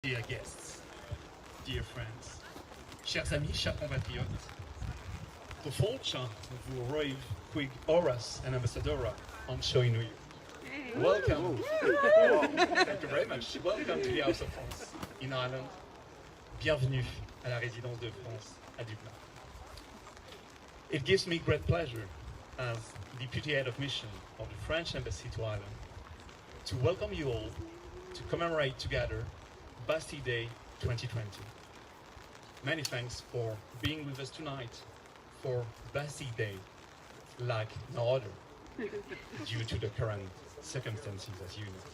Dear guests, dear friends, chers amis, chers compatriotes, de fortune vous rêve quick Horace and Ambassadora on showing you. Welcome. Thank you very much. Welcome to the House of France in Ireland. Bienvenue à la résidence de France à Dublin. It gives me great pleasure as Deputy Head of Mission of the French Embassy to Ireland to welcome you all to commemorate together Bastille Day 2020. Many thanks for being with us tonight for Bastille Day like no other due to the current circumstances, as you know.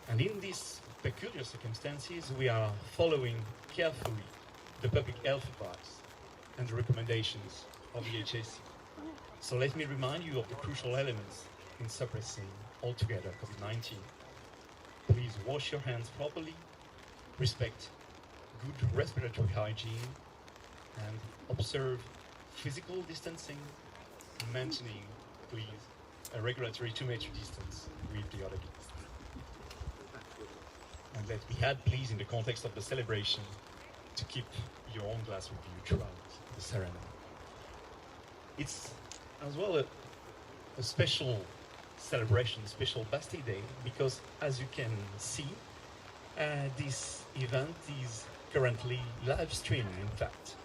And in these peculiar circumstances, we are following carefully the public health advice and the recommendations of the HAC. So let me remind you of the crucial elements in suppressing altogether COVID-19. Please wash your hands properly, respect good respiratory hygiene, and observe physical distancing, maintaining, please, a regulatory 2-meter distance with the other guests. And let me add, please, in the context of the celebration, to keep your own glass with you throughout the ceremony. It's as well a special celebration, special Bastille Day, because as you can see, this event is currently live streamed, in fact.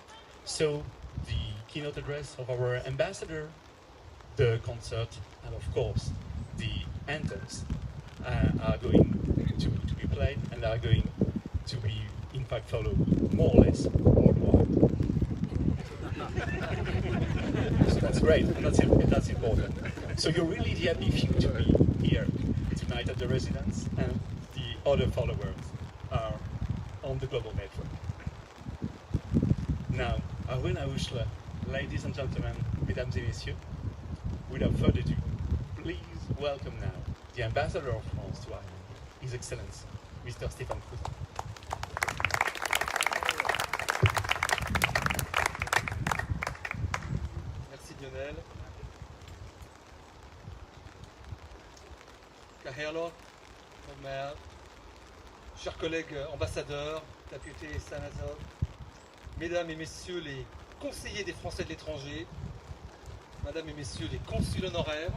So the keynote address of our ambassador, the concert, and of course the anthems are going to be played and are going to be, in fact, followed more or less worldwide. So that's great, and that's important. So you're really happy to be here tonight at the residence, and the other followers are on the global network. Now, Arun Aushla, ladies and gentlemen, mesdames et messieurs, without further ado, please welcome now the Ambassador of France to Ireland, His Excellency, Mr. Stéphane Crouzet. Merci Lionel. Kahelo, Omer, chers collègues ambassadeurs, députés, sénateurs, mesdames et messieurs les conseillers des Français de l'étranger, mesdames et messieurs les consuls honoraires,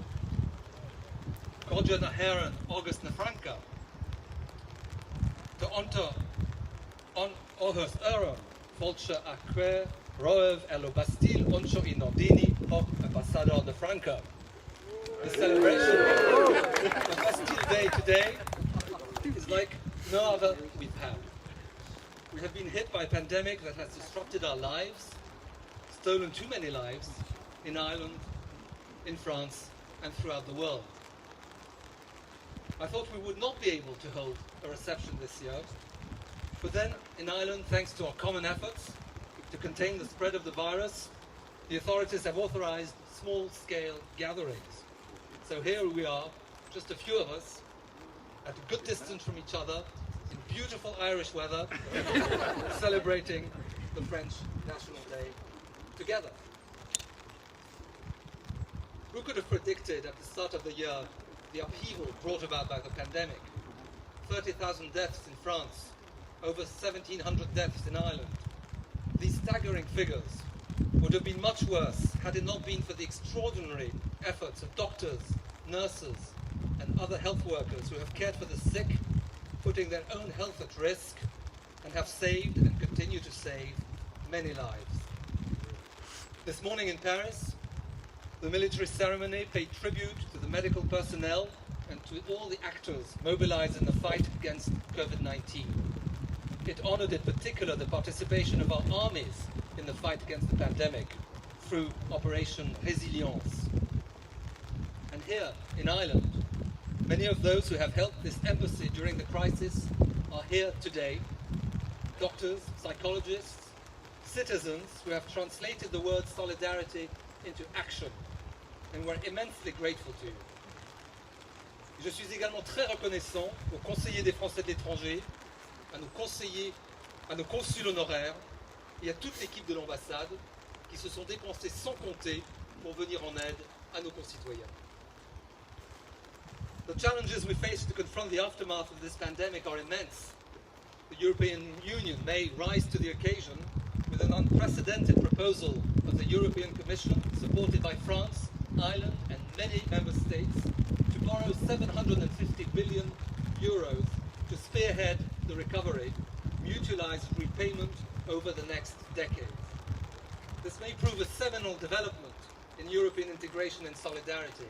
Cordia na Heron, August na Franca, de Onta, on August Eron, Folcha a Quer, Roev et le Bastille, Oncho in Nordini, Hoc Ambassador de Franca. The celebration of Bastille Day today is like no other we've had. We have been hit by a pandemic that has disrupted our lives, stolen too many lives in Ireland, in France, and throughout the world. I thought we would not be able to hold a reception this year, but then in Ireland, thanks to our common efforts to contain the spread of the virus, the authorities have authorized small-scale gatherings. So here we are, just a few of us, at a good distance from each other, in beautiful Irish weather, celebrating the French National Day together. Who could have predicted at the start of the year the upheaval brought about by the pandemic? 30,000 deaths in France, over 1,700 deaths in Ireland. These staggering figures would have been much worse had it not been for the extraordinary efforts of doctors, nurses, and other health workers who have cared for the sick, putting their own health at risk, and have saved and continue to save many lives. This morning in Paris, the military ceremony paid tribute to the medical personnel and to all the actors mobilized in the fight against COVID-19. It honored in particular the participation of our armies in the fight against the pandemic through Operation Résilience. And here in Ireland, many of those who have helped this embassy during the crisis are here today. Doctors, psychologists, citizens who have translated the word solidarity into action, and we're immensely grateful to you. Je suis également très reconnaissant aux conseillers des Français de l'étranger, à nos conseillers, à nos consuls honoraires et à toute l'équipe de l'ambassade qui se sont dépensés sans compter pour venir en aide à nos concitoyens. The challenges we face to confront the aftermath of this pandemic are immense, European Union may rise to the occasion with an unprecedented proposal of the European Commission, supported by France, Ireland and many member states, to borrow 750 billion euros to spearhead the recovery, mutualized repayment over the next decade. This may prove a seminal development in European integration and solidarity.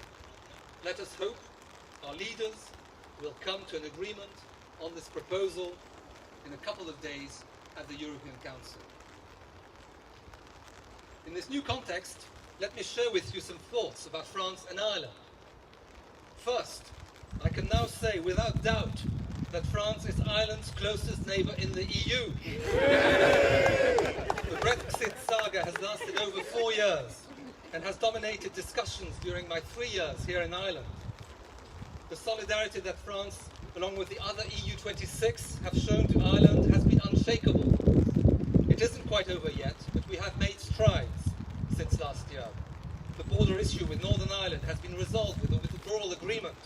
Let us hope our leaders will come to an agreement on this proposal in a couple of days at the European Council. In this new context, let me share with you some thoughts about France and Ireland. First, I can now say without doubt that France is Ireland's closest neighbour in the EU. The Brexit saga has lasted over 4 years and has dominated discussions during my 3 years here in Ireland. The solidarity that France, along with the other EU 26, have shown to Ireland has been unshakable. It isn't quite over yet, but we have made strides since last year. The border issue with Northern Ireland has been resolved with a withdrawal agreement.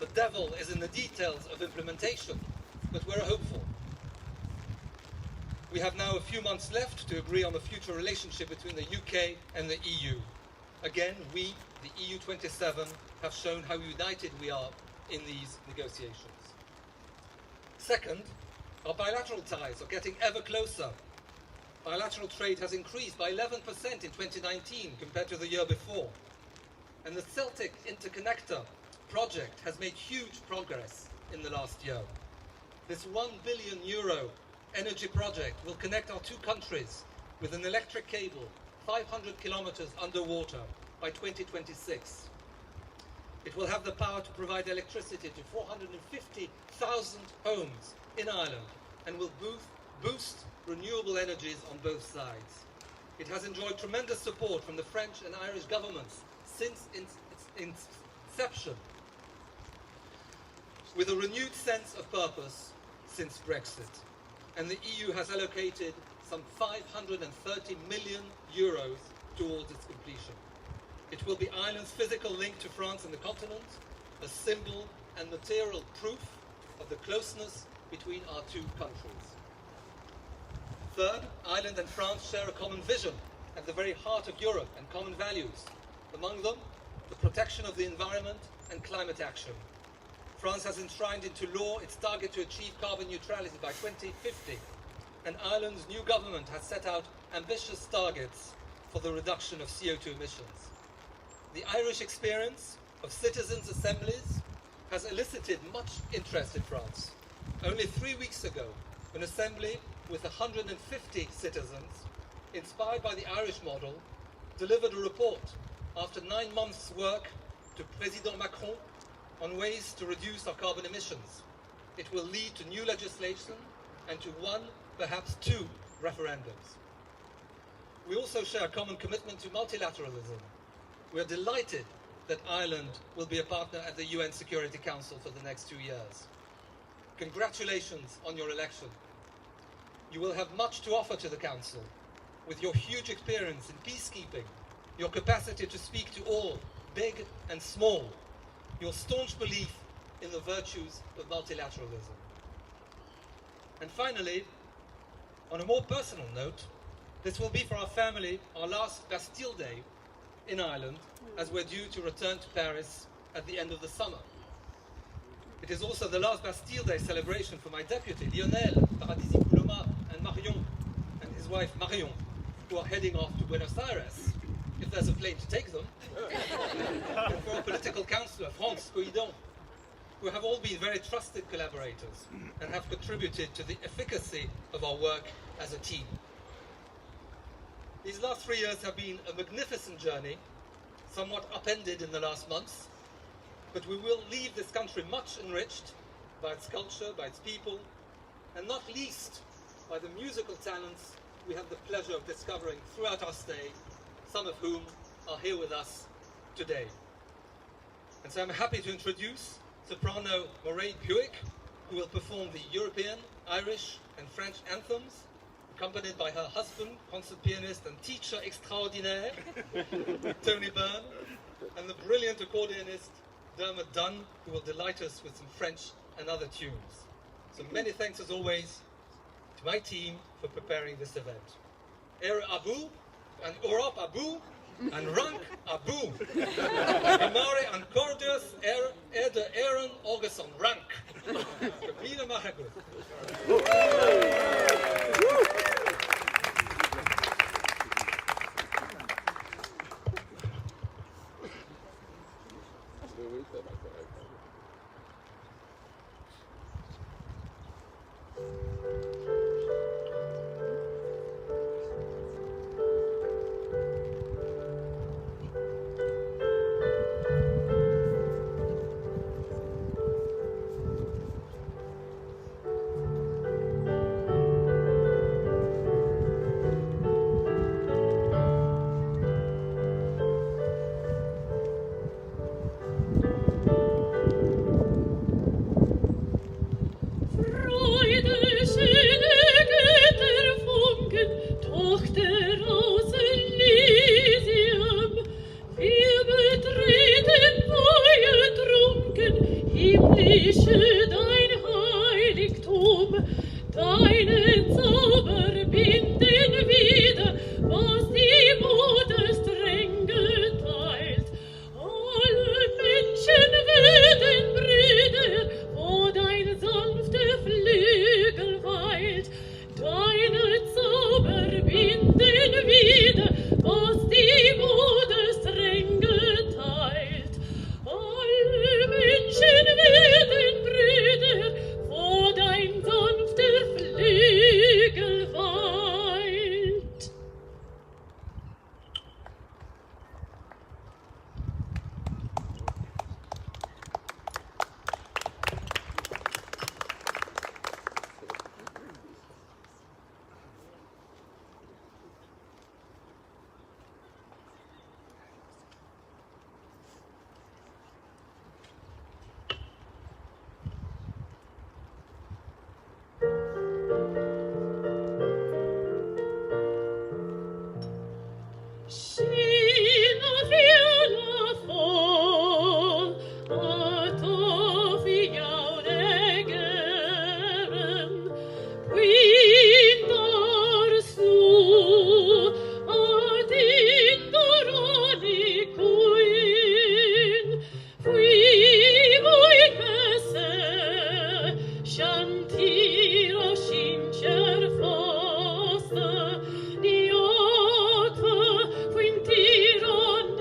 The devil is in the details of implementation, but we're hopeful. We have now a few months left to agree on the future relationship between the UK and the EU. Again, we, the EU 27, have shown how united we are in these negotiations. Second, our bilateral ties are getting ever closer. Bilateral trade has increased by 11% in 2019 compared to the year before. And the Celtic Interconnector project has made huge progress in the last year. This €1 billion energy project will connect our two countries with an electric cable 500 kilometers underwater by 2026. It will have the power to provide electricity to 450,000 homes in Ireland and will boost renewable energies on both sides. It has enjoyed tremendous support from the French and Irish governments since its inception, with a renewed sense of purpose since Brexit. And the EU has allocated some €530 million towards its completion. It will be Ireland's physical link to France and the continent, a symbol and material proof of the closeness between our two countries. Third, Ireland and France share a common vision at the very heart of Europe and common values. Among them, the protection of the environment and climate action. France has enshrined into law its target to achieve carbon neutrality by 2050, and Ireland's new government has set out ambitious targets for the reduction of CO2 emissions. The Irish experience of citizens' assemblies has elicited much interest in France. Only 3 weeks ago, an assembly with 150 citizens, inspired by the Irish model, delivered a report after 9 months' work to President Macron on ways to reduce our carbon emissions. It will lead to new legislation and to one, perhaps two, referendums. We also share a common commitment to multilateralism. We are delighted that Ireland will be a partner at the UN Security Council for the next 2 years. Congratulations on your election. You will have much to offer to the Council, with your huge experience in peacekeeping, your capacity to speak to all, big and small, your staunch belief in the virtues of multilateralism. And finally, on a more personal note, this will be for our family our last Bastille Day in Ireland, as we're due to return to Paris at the end of the summer. It is also the last Bastille Day celebration for my deputy, Lionel Paradisi-Coulomb, and Marion, and his wife Marion, who are heading off to Buenos Aires, if there's a plane to take them, and for our political councillor, Franz Coidon, who have all been very trusted collaborators and have contributed to the efficacy of our work as a team. These last 3 years have been a magnificent journey, somewhat upended in the last months, but we will leave this country much enriched by its culture, by its people, and not least by the musical talents we have the pleasure of discovering throughout our stay, some of whom are here with us today. And so I'm happy to introduce soprano Mairead Buick, who will perform the European, Irish and French anthems, accompanied by her husband, concert pianist and teacher extraordinaire, Tony Byrne, and the brilliant accordionist, Dermot Dunn, who will delight us with some French and other tunes. So many thanks as always, to my team for preparing this event. Er Abu, and Orop Abu, and Rank Abu. Gemare and Cordius, de Aaron Auguston Rank. Kabine Mahagut. Sina fiala fall,